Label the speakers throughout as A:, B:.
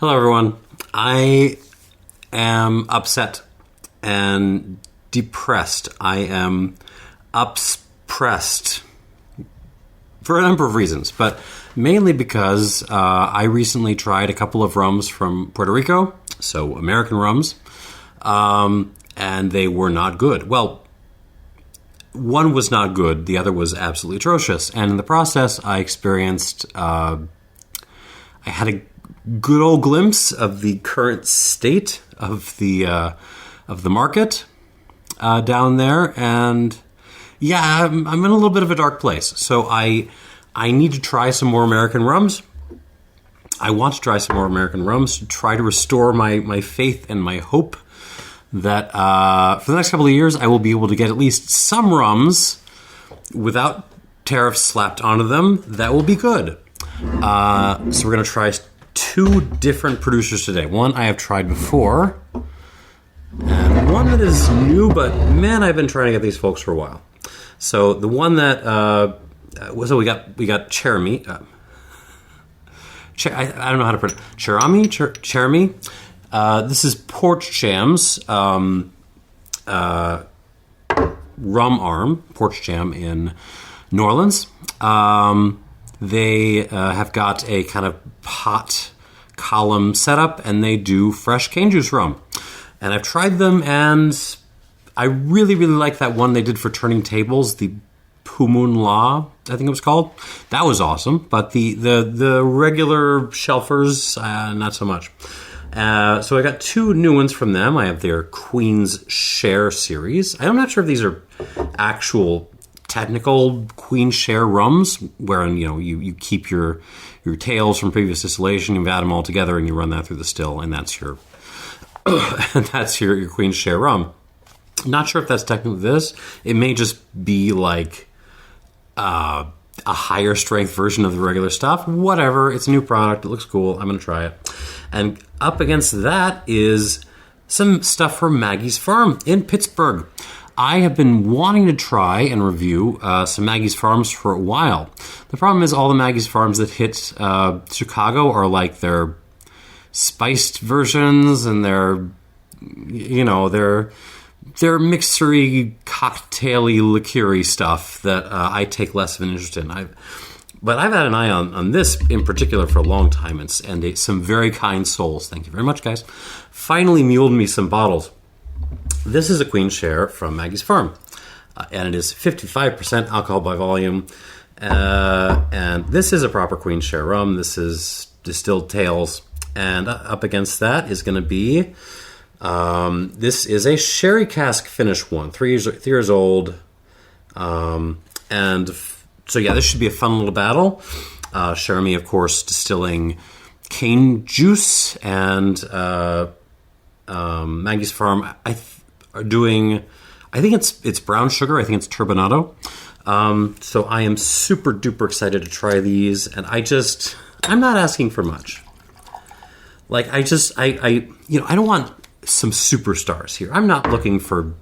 A: Hello, everyone. I am upset and depressed. I am uppressed for a number of reasons, but mainly because I recently tried a couple of rums from Puerto Rico, so American rums, and they were not good. Well, one was not good, the other was absolutely atrocious, and in the process I experienced, I had a good old glimpse of the current state of the market down there, and yeah, I'm in a little bit of a dark place. So I need to try some more American rums. I want to try some more American rums to try to restore my faith and my hope that for the next couple of years I will be able to get at least some rums without tariffs slapped onto them that will be good. So we're going to try two different producers today. One I have tried before, and one that is new, but man, I've been trying to get these folks for a while. So the one that so we got Cheramie. I don't know how to pronounce Cheramie. Cheramie. This is Porchjam's rum arm, Porchjam in New Orleans. They have got a kind of pot column setup, and they do fresh cane juice rum. And I've tried them, and I really, really like that one they did for Turning Tables, the Pumun La, I think it was called. That was awesome, but the regular shelfers, not so much. So I got two new ones from them. I have their Queen's Share series. I'm not sure if these are actual technical Queen Share rums, wherein you keep your tails from previous distillation, you add them all together, and you run that through the still, and that's your your Queen Share rum. Not sure if that's technically this. It may just be like a higher strength version of the regular stuff. Whatever. It's a new product. It looks cool. I'm going to try it. And up against that is some stuff from Maggie's Farm in Pittsburgh. I have been wanting to try and review some Maggie's Farms for a while. The problem is all the Maggie's Farms that hit Chicago are like their spiced versions, and their mixery, cocktaily, liqueur-y stuff that I take less of an interest in. But I've had an eye on this in particular for a long time, and some very kind souls, thank you very much, guys, finally muled me some bottles. This is a Queen Share from Maggie's Farm, and it is 55% alcohol by volume, and this is a proper Queen Share rum. This is distilled tails, and up against that is going to be, this is a sherry cask finish one, 3 years old, and so yeah, this should be a fun little battle. Cheramie, of course, distilling cane juice, and Maggie's Farm are doing, I think it's brown sugar. I think it's turbinado. So I am super duper excited to try these, and I'm not asking for much. Like I don't want some superstars here. I'm not looking for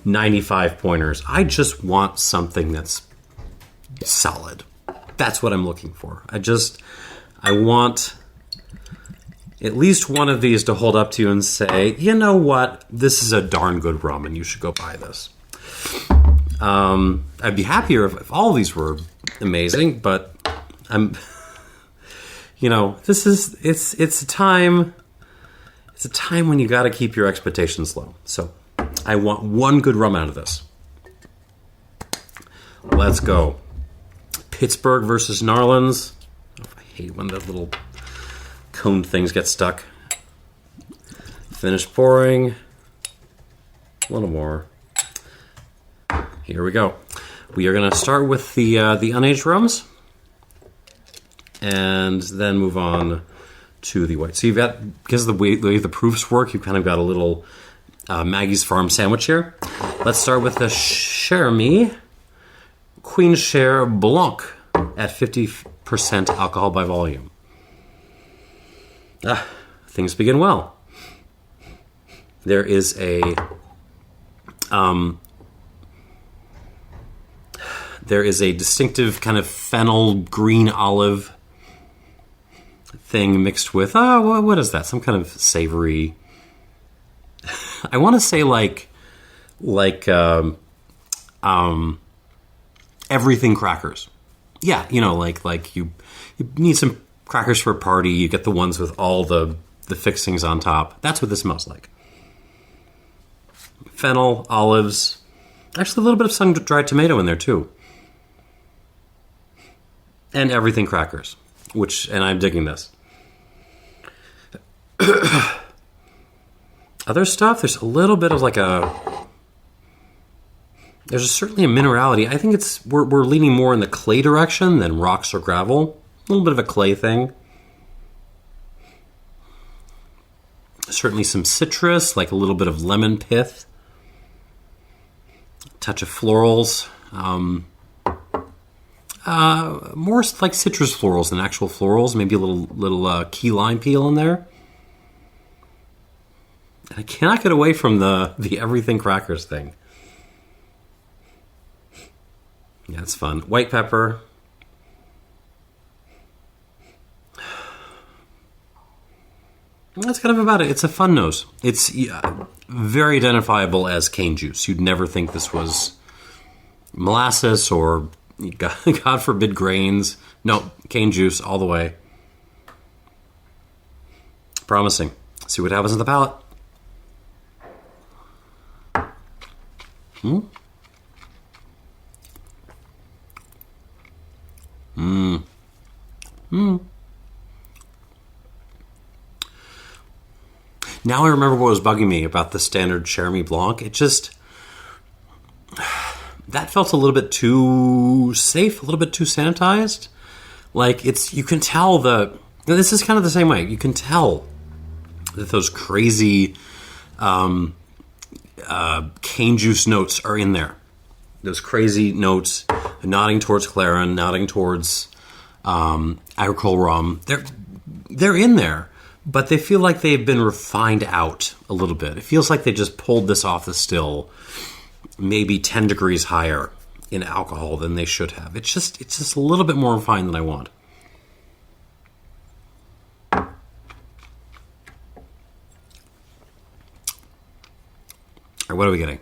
A: 95 pointers. I just want something that's solid. That's what I'm looking for. I want at least one of these to hold up to you and say, you know what, this is a darn good rum and you should go buy this. I'd be happier if all of these were amazing, but it's a time when you got to keep your expectations low. So I want one good rum out of this. Let's go. Pittsburgh versus New Orleans. Oh, I hate when the little cone things get stuck. Finish pouring. A little more. Here we go. We are going to start with the unaged rums, and then move on to the white. So you've got, because of the way the proofs work, you've kind of got a little Maggie's Farm sandwich here. Let's start with the Cheramie Queen Share Blanc at 50% alcohol by volume. Things begin well. There is a distinctive kind of fennel green olive thing mixed with, what is that? Some kind of savory. I want to say like everything crackers. Yeah, like you need some crackers for a party. You get the ones with all the fixings on top. That's what this smells like. Fennel, olives, actually a little bit of sun-dried tomato in there too. And everything crackers, and I'm digging this. Other stuff, there's a little bit of there's certainly a minerality. I think we're leaning more in the clay direction than rocks or gravel. A little bit of a clay thing. Certainly some citrus, like a little bit of lemon pith. Touch of florals. More like citrus florals than actual florals. Maybe a little key lime peel in there. And I cannot get away from the everything crackers thing. Yeah, it's fun. White pepper. That's kind of about it. It's a fun nose. It's very identifiable as cane juice. You'd never think this was molasses or, God forbid, grains. No, cane juice all the way. Promising. See what happens in the palate. Now I remember what was bugging me about the standard Cheramie Blanc. It just... that felt a little bit too safe, a little bit too sanitized. Like, you can tell this is kind of the same way. You can tell that those crazy cane juice notes are in there. Those crazy notes nodding towards Clarin, nodding towards agricole rum. They're in there, but they feel like they've been refined out a little bit. It feels like they just pulled this off the still maybe 10 degrees higher in alcohol than they should have. It's just a little bit more refined than I want. All right, what are we getting?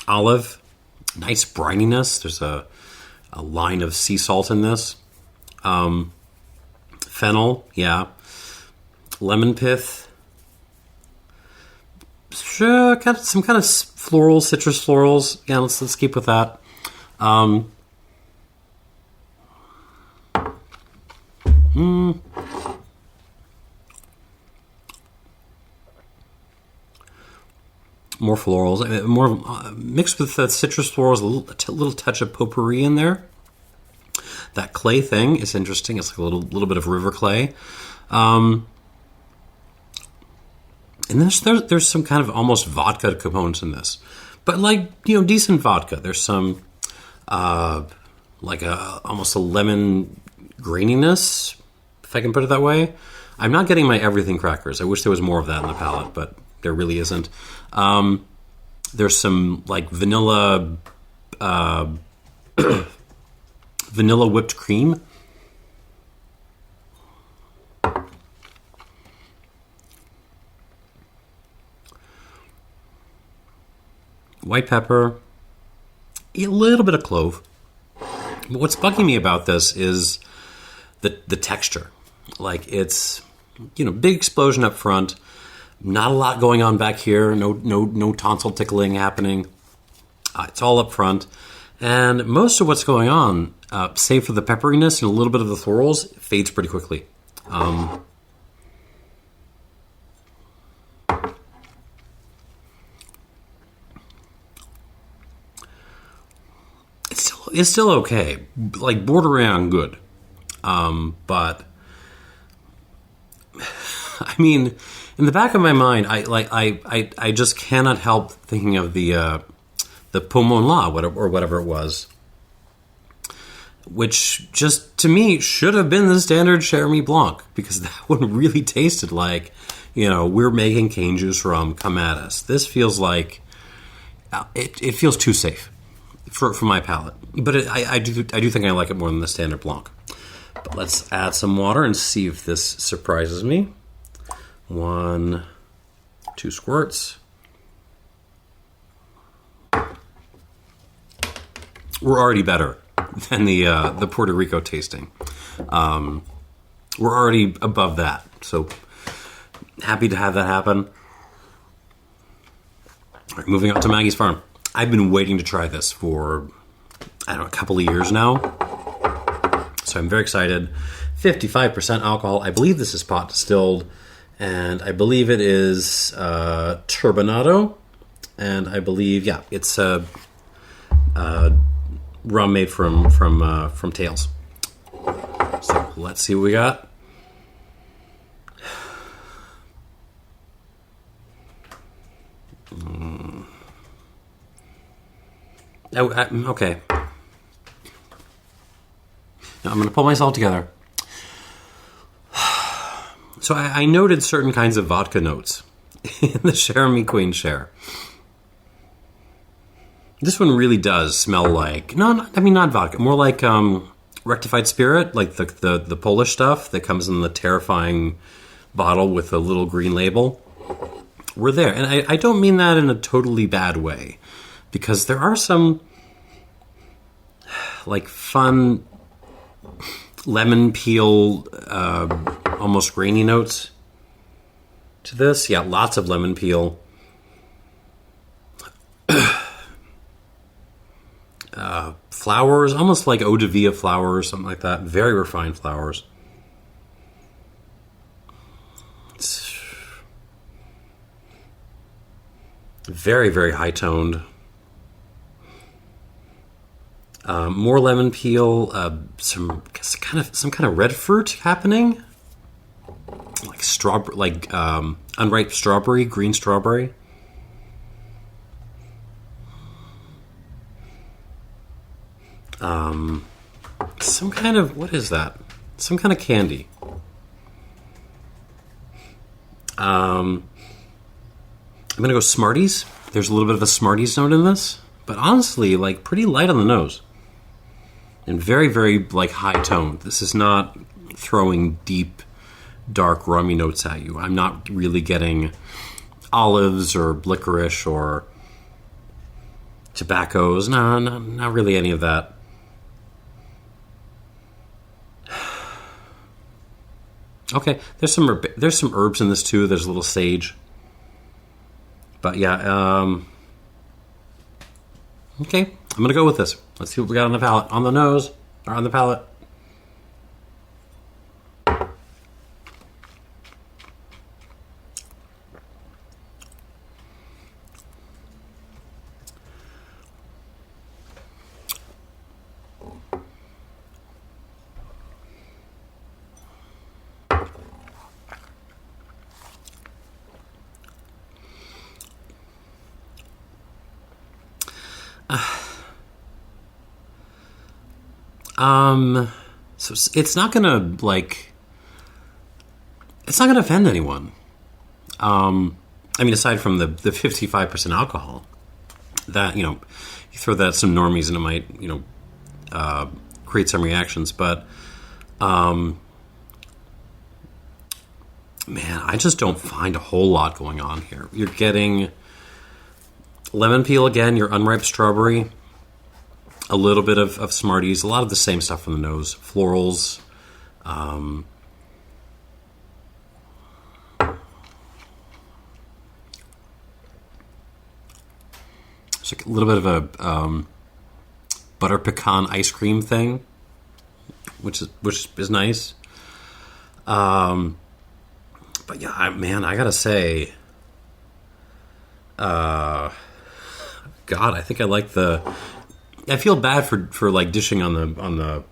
A: Olive, nice brininess. There's a line of sea salt in this. Fennel, yeah. Lemon pith. Sure, some kind of floral, citrus florals. Yeah, let's keep with that. More florals, more mixed with the citrus florals. A little touch of potpourri in there. That clay thing is interesting. It's like a little bit of river clay. And there's some kind of almost vodka components in this, but decent vodka. There's some almost a lemon graininess, if I can put it that way. I'm not getting my everything crackers. I wish there was more of that in the palate, but there really isn't. There's some vanilla vanilla whipped cream. White pepper, a little bit of clove. But what's bugging me about this is the texture. It's big explosion up front, not a lot going on back here. No tonsil tickling happening. It's all up front, and most of what's going on, save for the pepperiness and a little bit of the florals, fades pretty quickly. It's still okay, borderline good, but I mean, in the back of my mind, I just cannot help thinking of the Pommon La or whatever it was, which just to me should have been the standard Cheramie Blanc, because that one really tasted like, we're making cane juice rum. Come at us. This feels like it feels too safe for my palate, but I do think I like it more than the standard Blanc. But let's add some water and see if this surprises me. 1, 2 squirts. We're already better than the Puerto Rico tasting. We're already above that, so happy to have that happen. All right, moving on to Maggie's Farm. I've been waiting to try this for, I don't know, a couple of years now. So I'm very excited. 55% alcohol. I believe this is pot distilled. And I believe it is turbinado. And I believe, yeah, it's rum made from tails. So let's see what we got. Okay. Now I'm going to pull myself together. So I noted certain kinds of vodka notes in the Cheramie Queen Share. This one really does smell like, not vodka, more like rectified spirit, like the Polish stuff that comes in the terrifying bottle with a little green label. We're there. And I don't mean that in a totally bad way, because there are some like fun lemon peel, almost grainy notes to this. Yeah, lots of lemon peel. Flowers, almost like eau de vie flowers, something like that. Very refined flowers. It's very, very high-toned. More lemon peel, some kind of red fruit happening, like strawberry, like unripe strawberry, green strawberry. Some kind of, what is that? Some kind of candy. I'm gonna go Smarties. There's a little bit of a Smarties note in this, but honestly, like pretty light on the nose. And very, very like high toned. This is not throwing deep, dark, rummy notes at you. I'm not really getting olives or licorice or tobaccos. No, not really any of that. Okay, there's some herbs in this too. There's a little sage. But yeah, okay, I'm gonna go with this. Let's see what we got on the palate, on the nose, or on the palate. So it's not gonna offend anyone. I mean, aside from the 55% alcohol, that, you throw that at some normies and it might, create some reactions. But, man, I just don't find a whole lot going on here. You're getting lemon peel again, your unripe strawberry, a little bit of Smarties, a lot of the same stuff on the nose, florals. It's like a little bit of a butter pecan ice cream thing, which is nice. But yeah, I gotta say, God, I think I like I feel bad for like dishing on the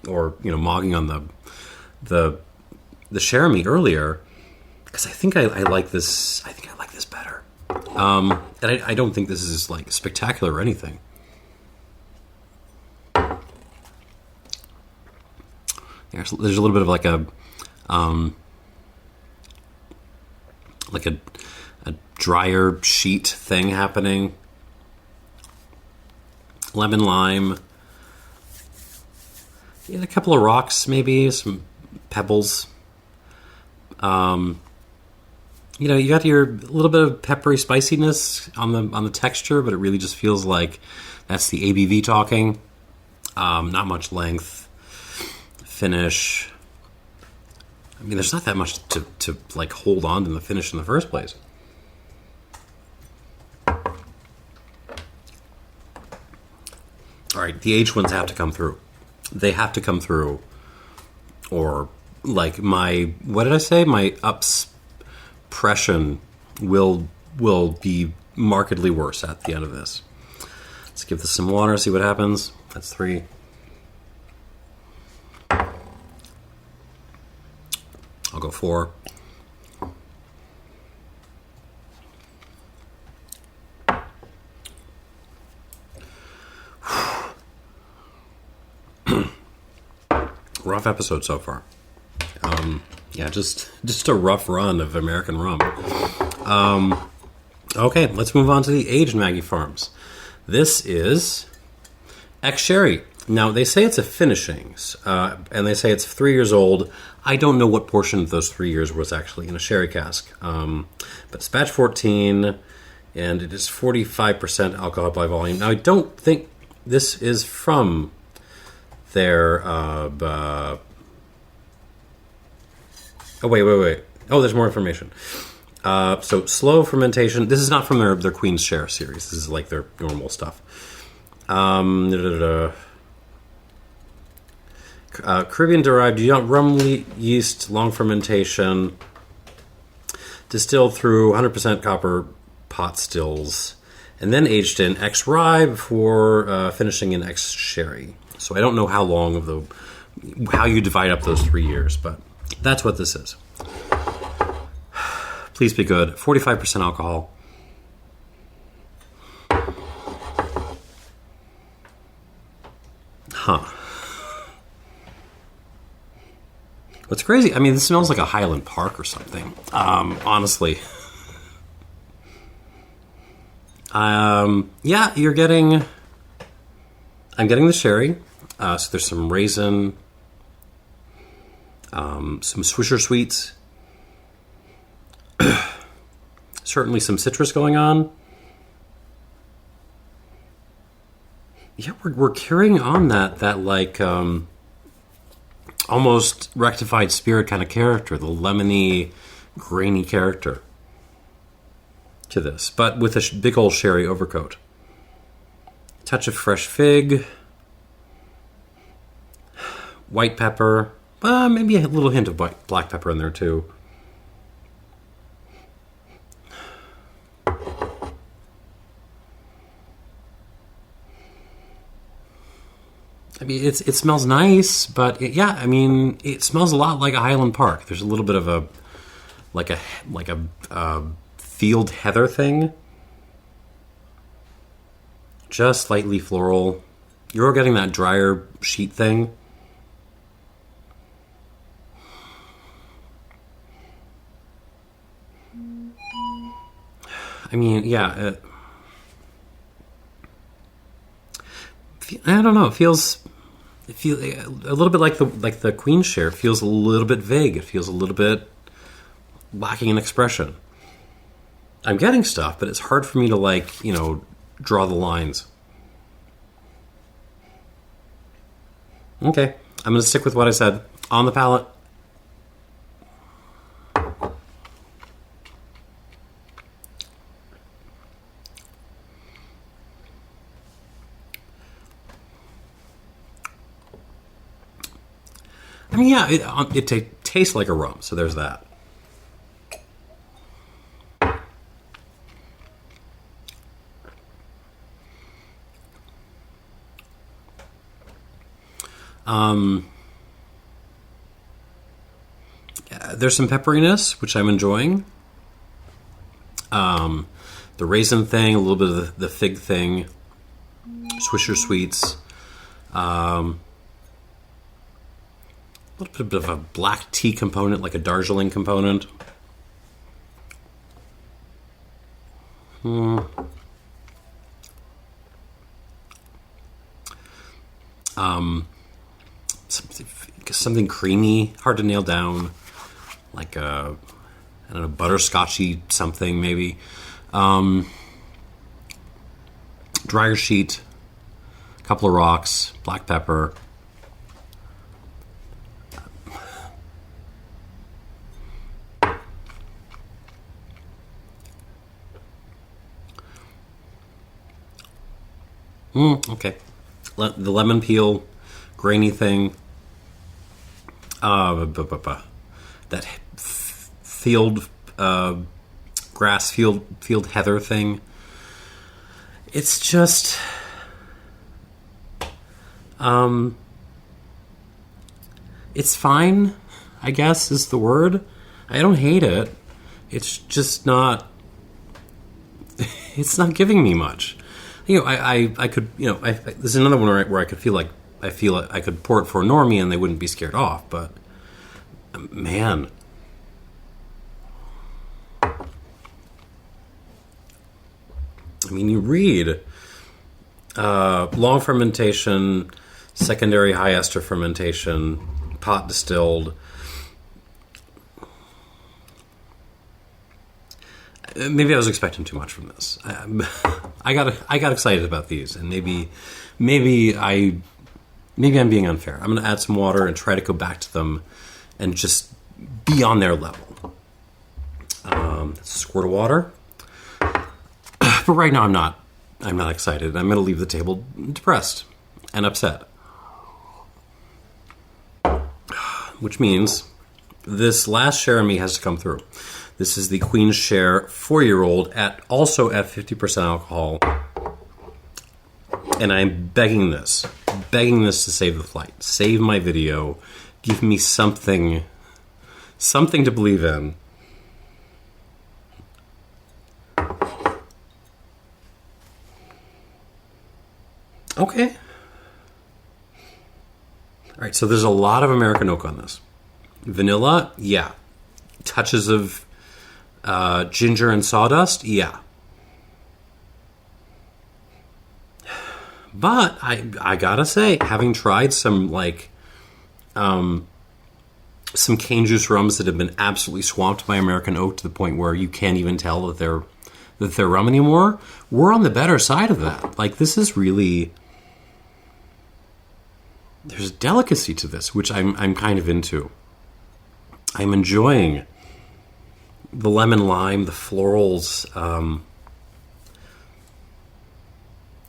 A: or mogging on the Cheramie earlier, because I think I like this. I think I like this better. And I don't think this is like spectacular or anything. There's a little bit of like a drier sheet thing happening. Lemon lime, a couple of rocks, maybe some pebbles. You got your little bit of peppery spiciness on the texture, but it really just feels like that's the ABV talking. Not much length, finish. I mean, there's not that much to like hold on to the finish in the first place. All right, the aged ones have to come through. They have to come through, or like what did I say? My upspression will be markedly worse at the end of this. Let's give this some water, see what happens. That's 3. I'll go 4. Rough episode so far. Yeah, just a rough run of American rum. Okay, let's move on to the aged Maggie Farms. This is ex-sherry. Now, they say it's a finishings, and they say it's 3 years old. I don't know what portion of those 3 years was actually in a sherry cask. But it's batch 14, and it is 45% alcohol by volume. Now, I don't think this is from their... wait. Oh, there's more information. So, slow fermentation. This is not from their Queen's Share series. This is like their normal stuff. Caribbean-derived rum yeast, long fermentation, distilled through 100% copper pot stills, and then aged in ex-rye before finishing in ex-sherry. So I don't know how long how you divide up those 3 years, but that's what this is. Please be good. 45% alcohol. Huh. What's crazy, I mean, this smells like a Highland Park or something, honestly. Yeah, I'm getting the sherry. So there's some raisin, some Swisher Sweets, certainly some citrus going on. Yeah, we're carrying on that like almost rectified spirit kind of character, the lemony, grainy character to this, but with a big old sherry overcoat. Touch of fresh fig, white pepper, maybe a little hint of black pepper in there too. I mean, it smells nice, but it smells a lot like a Highland Park. There's a little bit of a field heather thing, just slightly floral. You're getting that drier sheet thing. I mean, yeah. I don't know. It feels a little bit like the Queen's Share. It feels a little bit vague. It feels a little bit lacking in expression. I'm getting stuff, but it's hard for me to draw the lines. Okay, I'm going to stick with what I said. On the palate. I mean, yeah, it tastes like a rum, so there's that. There's some pepperiness, which I'm enjoying. The raisin thing, a little bit of the fig thing, Swisher Sweets. A little bit of a black tea component, like a Darjeeling component. something creamy, hard to nail down, like a, I don't know, butterscotchy something maybe. Dryer sheet, a couple of rocks, black pepper. Okay. The lemon peel, grainy thing. That field grass field heather thing. It's just it's fine, I guess is the word. I don't hate it. It's just not it's not giving me much. You know, I could, you know, this is another one where I could feel like I could pour it for a normie and they wouldn't be scared off, but man. I mean, you read long fermentation, secondary high ester fermentation, pot distilled. Maybe I was expecting too much from this. I got excited about these, and maybe I'm being unfair. I'm going to add some water and try to go back to them and just be on their level. Squirt of water. But right now I'm not excited. I'm going to leave the table depressed and upset. Which means this last Cheramie has to come through. This is the Queen's Share 4-year-old also at 50% alcohol. And I'm begging this to save the flight. Save my video. Give me something to believe in. Okay. All right, so there's a lot of American oak on this. Vanilla, yeah. Touches of ginger and sawdust, yeah. But I gotta say, having tried some some cane juice rums that have been absolutely swamped by American oak to the point where you can't even tell that they're rum anymore, we're on the better side of that. Like, this is really, there's a delicacy to this, which I'm kind of into. I'm enjoying the lemon lime, the florals,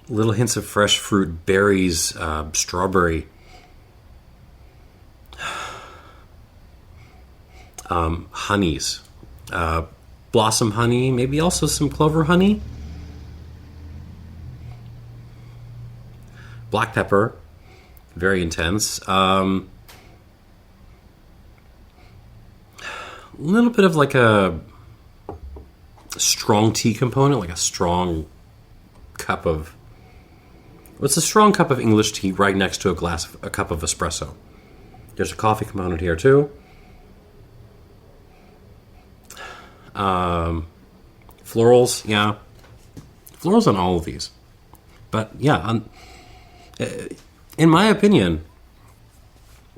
A: little hints of fresh fruit, berries, strawberry, honeys, blossom honey, maybe also some clover honey, black pepper, very intense. A little bit of like a strong tea component, like a strong cup of, what's a strong cup of English tea right next to a cup of espresso. There's a coffee component here too. Florals, yeah. Florals on all of these. But yeah, in my opinion,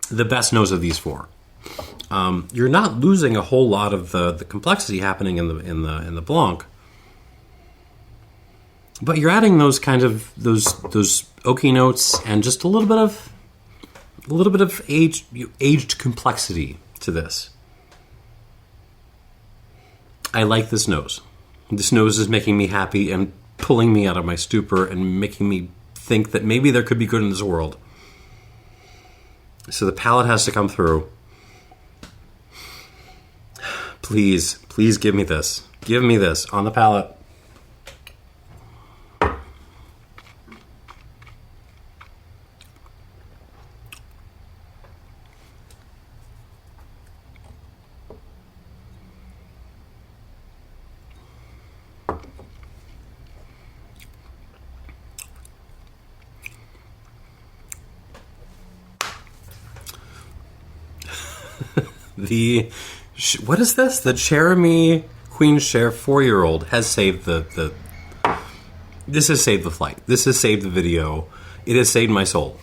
A: the best nose of these four. You're not losing a whole lot of the complexity happening in the Blanc, but you're adding those kind of those oaky notes and just a little bit of aged complexity to this. I like this nose. This nose is making me happy and pulling me out of my stupor and making me think that maybe there could be good in this world. So the palate has to come through. Please give me this. Give me this on the palate. What is this? The Cheramie Queen's Share 4-year-old has saved this has saved the flight. This has saved the video. It has saved my soul.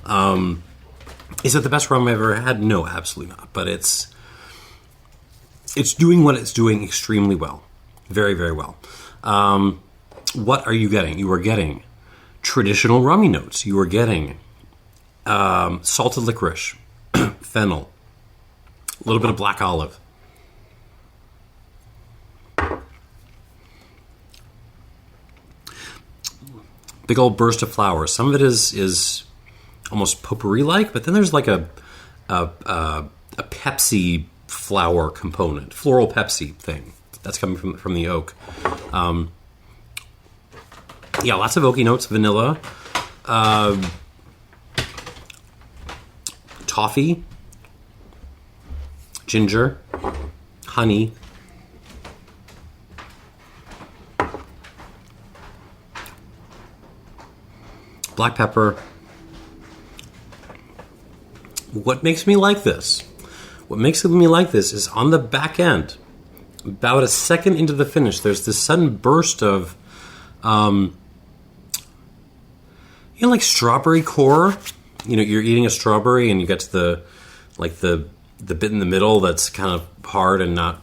A: Is it the best rum I've ever had? No, absolutely not. But it's doing what it's doing extremely well. Very, very well. What are you getting? You are getting traditional rummy notes. You are getting salted licorice, fennel, a little bit of black olive. Big old burst of flowers. Some of it is almost potpourri-like, but then there's like a Pepsi flower component, floral Pepsi thing that's coming from the oak. Yeah, lots of oaky notes, vanilla, toffee, ginger, honey. Black pepper. What makes me like this? What makes me like this is on the back end, about a second into the finish, there's this sudden burst of, like strawberry core. You're eating a strawberry and you get to the bit in the middle that's kind of hard and not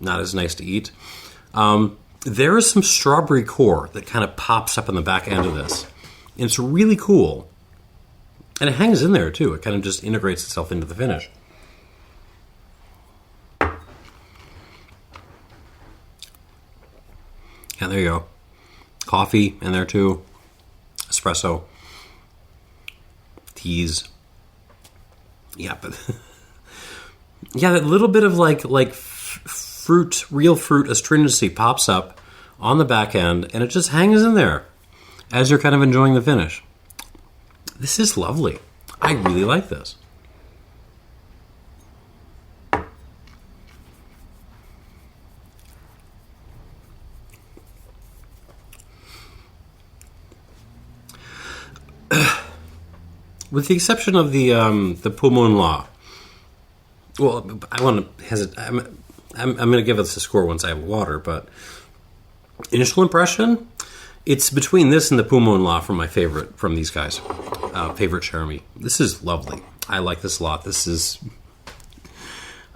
A: as nice to eat. There is some strawberry core that kind of pops up on the back end of this. And it's really cool. And it hangs in there, too. It kind of just integrates itself into the finish. Yeah, there you go. Coffee in there, too. Espresso. Teas. Yeah, but... yeah, that little bit of like fruit, real fruit astringency pops up on the back end, and it just hangs in there as you're kind of enjoying the finish. This is lovely. I really like this. With the exception of the Poumon Law. Well, I want to hesitate. I'm going to give this a score once I have water, but initial impression, it's between this and the Poumon Law from my favorite, from these guys. Favorite Cheramie. This is lovely. I like this a lot. This is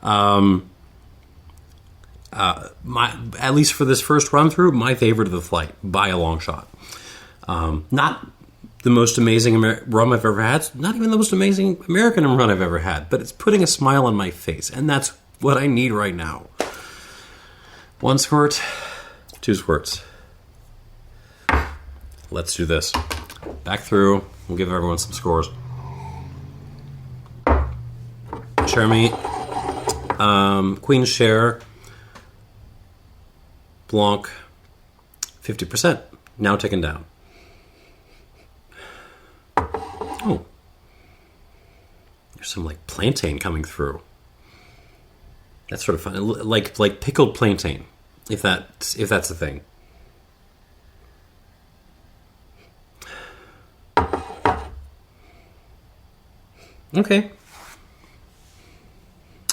A: at least for this first run through, my favorite of the flight by a long shot. Not the most amazing rum I've ever had. Not even the most amazing American rum I've ever had. But it's putting a smile on my face. And that's what I need right now. 1 squirt, 2 squirts. Let's do this. Back through. We'll give everyone some scores. Cheramie, Queen Share, Blanc, 50%. Now taken down. Oh, there's some like plantain coming through. That's sort of fun, like pickled plantain, if that's a thing. Okay.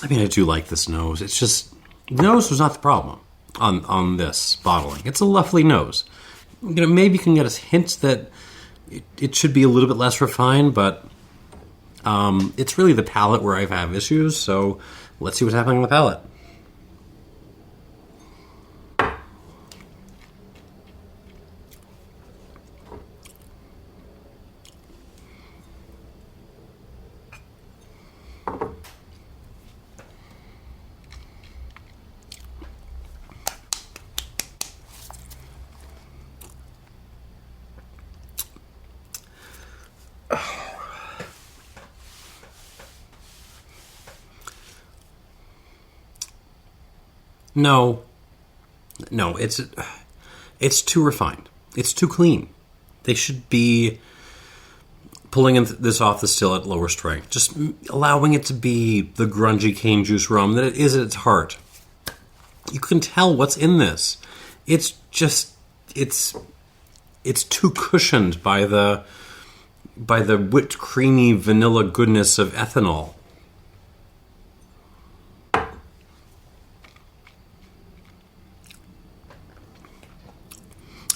A: I mean, I do like this nose. It's just the nose was not the problem on this bottling. It's a lovely nose. Maybe you can get a hint that it should be a little bit less refined, but it's really the palate where I have issues, so let's see what's happening on the palate. No, it's too refined. It's too clean. They should be pulling this off the still at lower strength, just allowing it to be the grungy cane juice rum that it is at its heart. You can tell what's in this. It's too cushioned by the whipped creamy vanilla goodness of ethanol.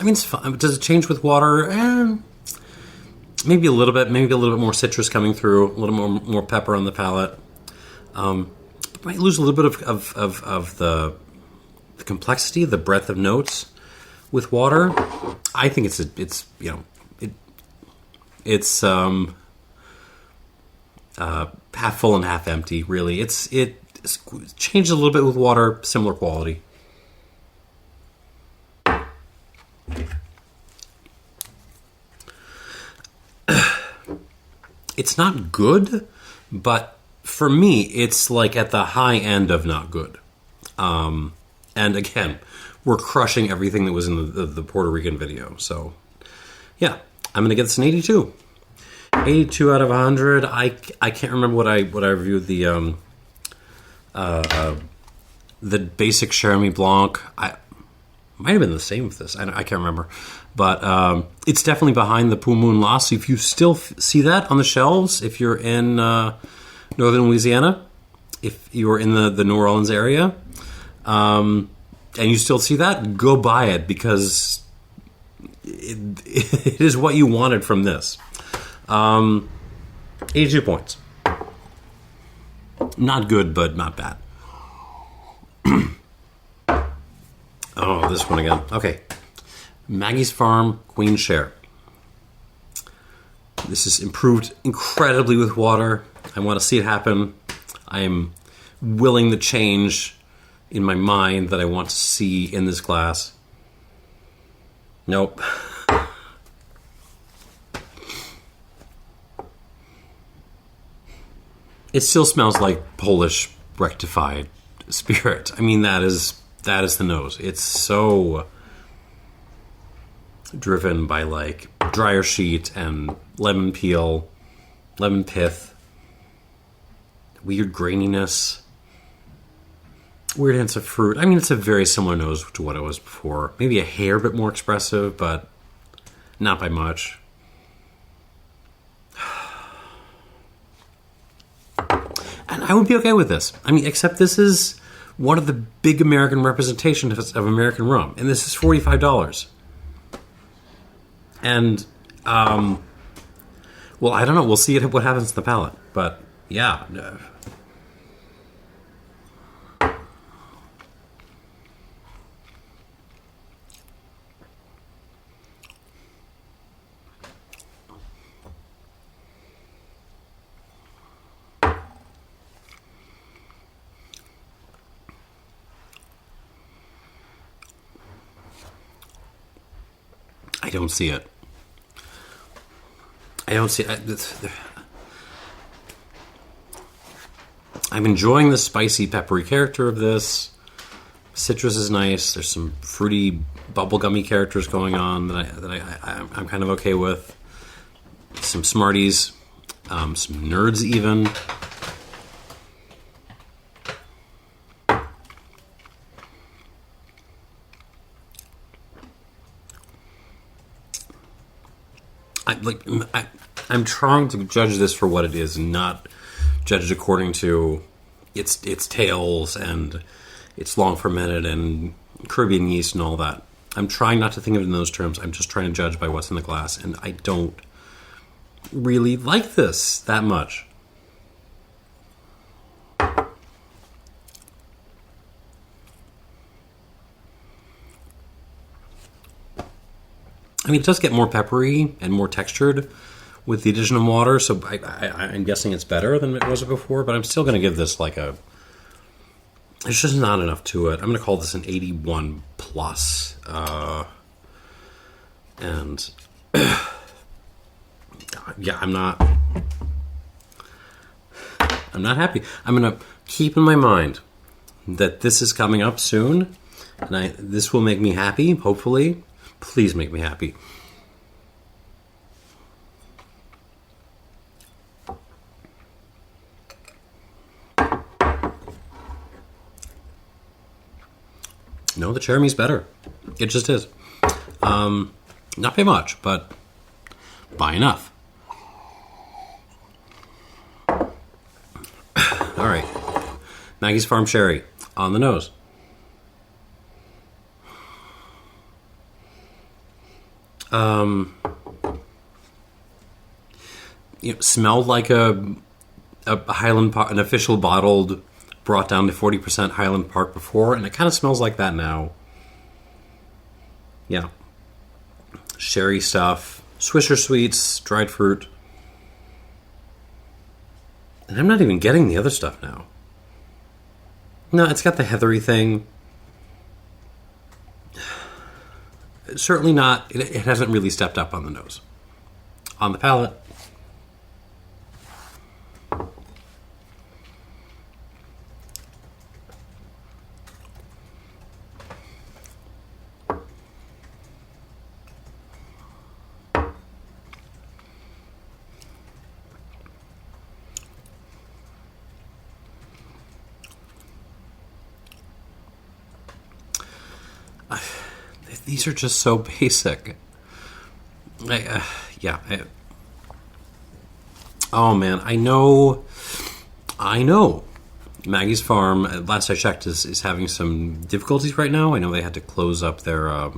A: I mean, it's fun. Does it change with water? maybe a little bit more citrus coming through, a little more pepper on the palate. Might lose a little bit of the complexity, the breadth of notes with water. I think it's half full and half empty. Really, it changes a little bit with water, similar quality. It's not good, but for me, it's like at the high end of not good. And again, we're crushing everything that was in the Puerto Rican video. So, yeah, I'm going to get this an 82. 82 out of 100. I can't remember what I reviewed the basic Cheramie Blanc. I might have been the same with this. I can't remember. But it's definitely behind the Full Moon Lost. So if you still see that on the shelves, if you're in northern Louisiana, if you're in the New Orleans area, and you still see that, go buy it, because it is what you wanted from this. 82 points. Not good, but not bad. Oh, this one again. Okay. Maggie's Farm Queen Share. This is improved incredibly with water. I want to see it happen. I am willing to change in my mind that I want to see in this glass. Nope. It still smells like Polish rectified spirit. I mean, that is the nose. It's so driven by like dryer sheet and lemon peel, lemon pith, weird graininess, weird hints of fruit. I mean, it's a very similar nose to what it was before. Maybe a hair bit more expressive, but not by much. And I would be okay with this. I mean, except this is one of the big American representations of American rum, and this is $45. And, well, I don't know. We'll see what happens to the palate. But, yeah. I don't see it. I'm enjoying the spicy, peppery character of this. Citrus is nice. There's some fruity, bubblegummy characters going on that I'm kind of okay with. Some Smarties, some Nerds even. I'm trying to judge this for what it is, and not judge it according to its tails and its long fermented and Caribbean yeast and all that. I'm trying not to think of it in those terms. I'm just trying to judge by what's in the glass, and I don't really like this that much. I mean, it does get more peppery and more textured with the addition of water, so I'm guessing it's better than it was before, but I'm still going to give this like a... There's just not enough to it. I'm going to call this an 81 plus. And... yeah, I'm not happy. I'm going to keep in my mind that this is coming up soon, and this will make me happy, hopefully. Please make me happy. No, the Cheramie's better. It just is. Not by much, but by enough. All right. Maggie's Farm Sherry on the nose. smelled like a Highland Park, an official bottled, brought down to 40% Highland Park before, and it kind of smells like that now. Yeah. Sherry stuff, Swisher sweets, dried fruit. And I'm not even getting the other stuff now. No, it's got the heathery thing. Certainly not, it hasn't really stepped up on the nose. On the palate. These are just so basic. Oh man, I know. Maggie's Farm, last I checked, is having some difficulties right now. I know they had to close up their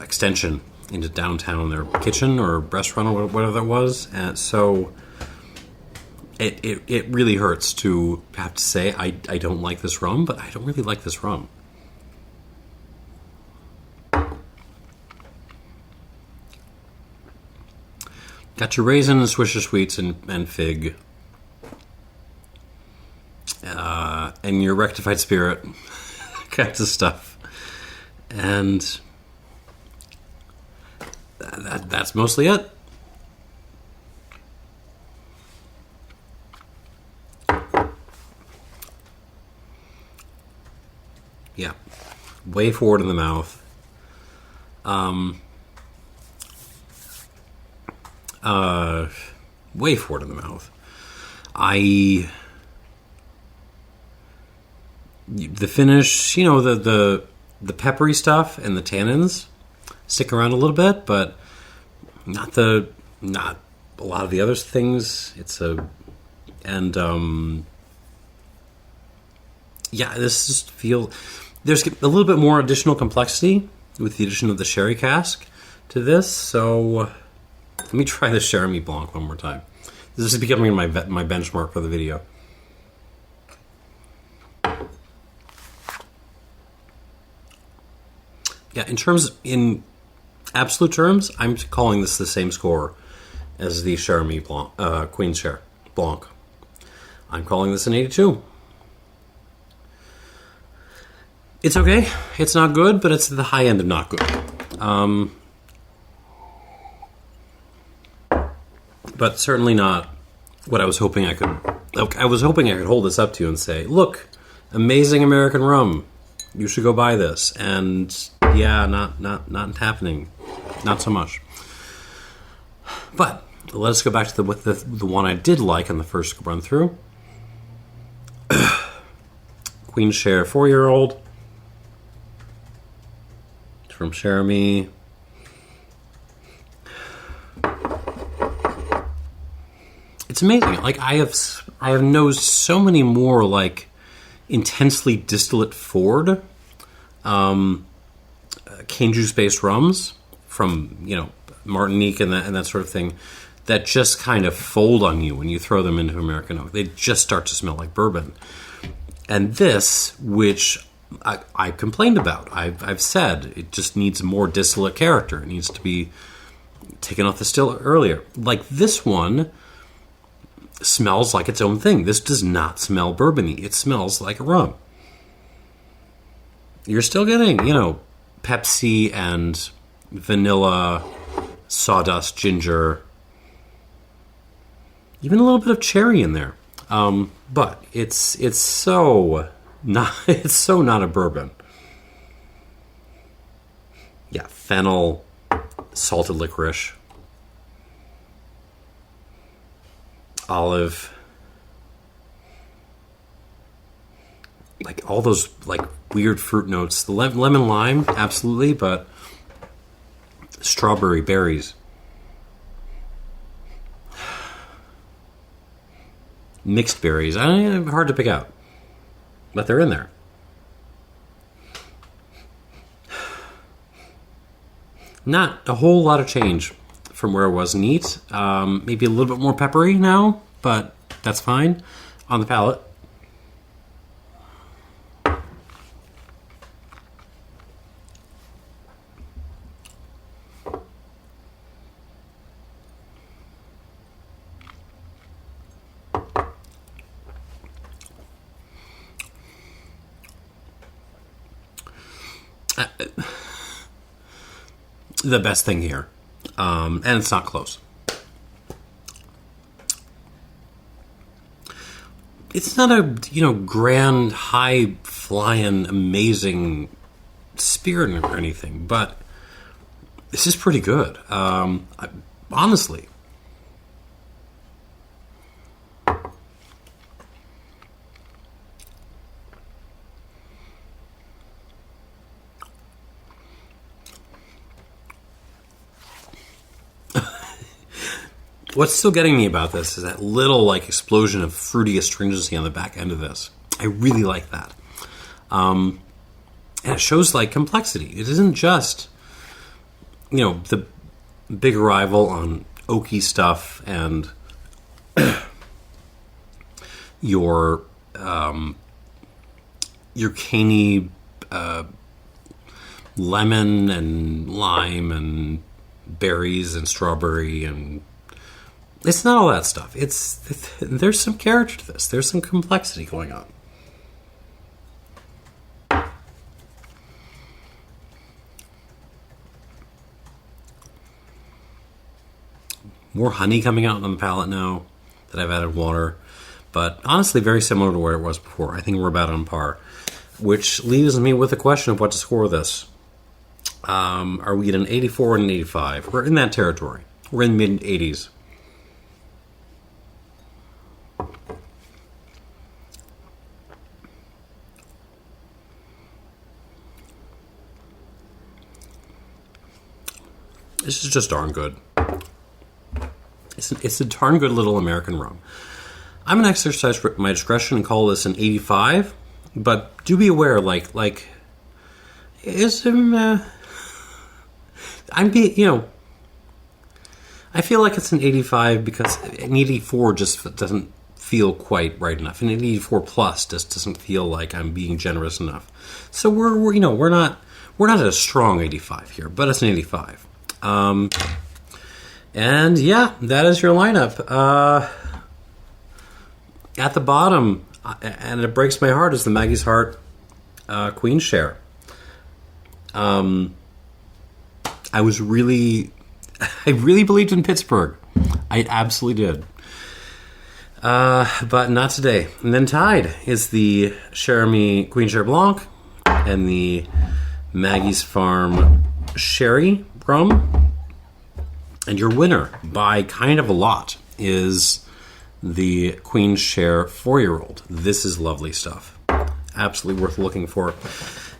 A: extension into downtown, their kitchen or restaurant or whatever that was. And so it really hurts to have to say I don't like this rum, but I don't really like this rum. Got your raisin and Swisher sweets and fig. And your rectified spirit kinds of stuff. And that's mostly it. Yeah. Way forward in the mouth. Way forward in the mouth. The finish, the peppery stuff and the tannins stick around a little bit, but not a lot of the other things. This just there's a little bit more additional complexity with the addition of the sherry cask to this. So let me try the Cheramie Blanc one more time. This is becoming my benchmark for the video. Yeah, in absolute terms, I'm calling this the same score as the Cheramie Blanc, Queen's Share Blanc. I'm calling this an 82. It's okay. It's not good, but it's the high end of not good. But certainly not what I was hoping I could. I was hoping I could hold this up to you and say, "Look, amazing American rum. You should go buy this." And yeah, not happening. Not so much. But let us go back to the one I did like in the first run through. Queen's Share 4-year-old from Cheramie. It's amazing. Like I have nosed so many more like intensely distillate forward cane juice based rums from Martinique and that sort of thing that just kind of fold on you when you throw them into American oak. They just start to smell like bourbon. And this, which I complained about, I've said it just needs more distillate character. It needs to be taken off the still earlier. Like this one smells like its own thing. This does not smell bourbon-y. It smells like a rum. You're still getting, Pepsi and vanilla, sawdust, ginger, even a little bit of cherry in there. But it's so not a bourbon. Yeah, fennel, salted licorice, olive, like all those like weird fruit notes. The lemon lime, absolutely, but strawberry, berries, mixed berries. Hard to pick out, but they're in there. Not a whole lot of change from where it was neat. Maybe a little bit more peppery now, but that's fine on the palate. The best thing here, and it's not close. It's not a grand, high flying, amazing spirit or anything, but this is pretty good. Honestly. What's still getting me about this is that little explosion of fruity astringency on the back end of this. I really like that. And it shows complexity. It isn't just, the big arrival on oaky stuff and your caney lemon and lime and berries and strawberry and it's not all that stuff. There's some character to this. There's some complexity going on. More honey coming out on the palate now that I've added water. But honestly, very similar to where it was before. I think we're about on par. Which leaves me with the question of what to score this. Are we at an 84 and an 85? We're in that territory. We're in the mid-80s. This is just darn good. It's a darn good little American rum. I'm going to exercise my discretion and call this an 85, but do be aware, I feel like it's an 85 because an 84 just doesn't feel quite right enough. An 84 plus just doesn't feel like I'm being generous enough. So we're not at a strong 85 here, but it's an 85. And yeah, that is your lineup. At the bottom, and it breaks my heart, is the Maggie's Heart Queen Share. I really believed in Pittsburgh. I absolutely did. But not today. And then tied is the Cheramie Queen Share Blanc and the Maggie's Farm Sherry rum. And your winner, by kind of a lot, is the Queen Share 4-year-old. This is lovely stuff. Absolutely worth looking for.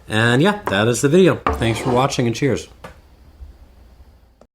A: And yeah, that is the video. Thanks for watching and cheers.